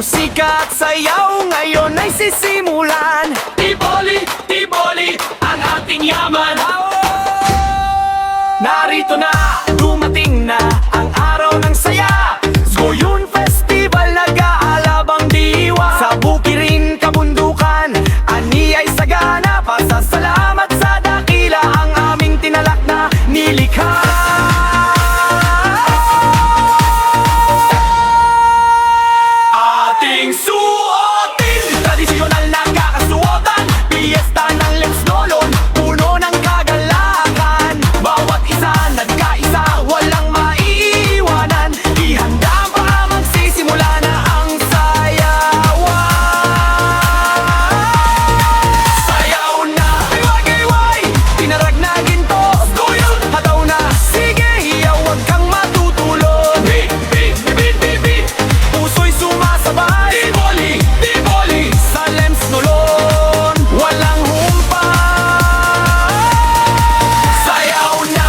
Musika at sayaw ngayon ay sisimulan. Tiboli, Tiboli, ang ating yaman. Narito na, dumating na ang araw ng saya. Goyun Festival, nag-aalabang diwa. Sa bukiring kabundukan, ani ay sagana. Pasasalamat sa dakila ang aming tinalak na nilikha. Ating suotin, Tradisyonal na kakasuotan, piyesta ng Lems Lolon, puno ng kagalakan. Bawat isa nagkaisa, walang maiiwanan. Ihanda pa, magsisimula na ang sayawan. Sayaw na, hiwag-hiway, tinarag na ginto. Goyun, Hataw na, sige, hiyaw, huwag kang matutulog. beat, beat, beat, beat, beat. Puso'y sumasabay Tiboli, Tiboli, sa Lems Lolon, walang humpay. Sayaw na,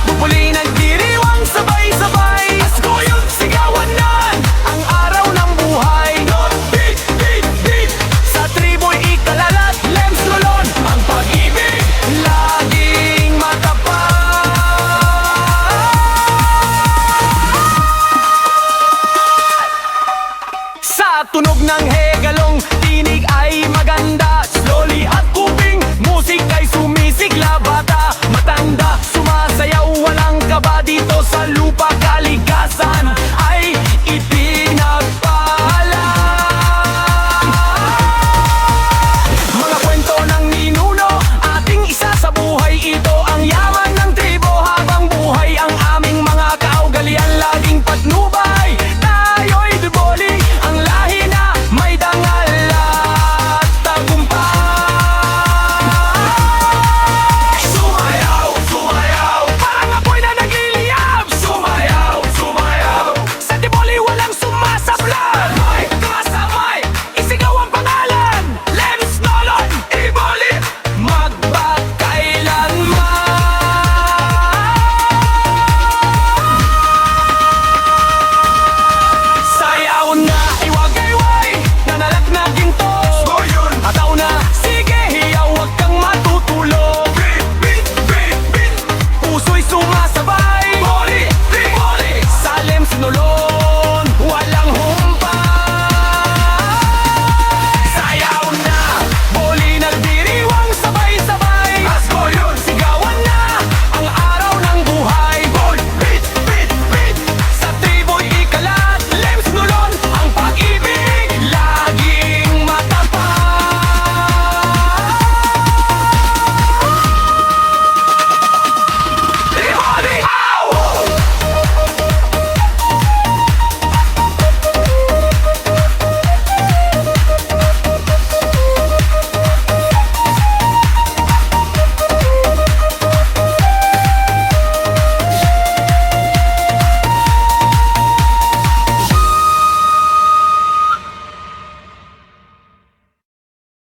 bubuli nagdiriwang sabay-sabay. goyun, Sigawan na ang araw ng buhay. beat, beat, beat. Sa tribo'y ikalalat, Lems Lolon, Ang pag-ibig, laging matapat. Sa tunog ng hegalong, tinig ay maganda. Slowly at kuping, musik ay sumisigla. Bata, matanda, sumasayaw, walang kaba dito sa lupa. Kalikasan ay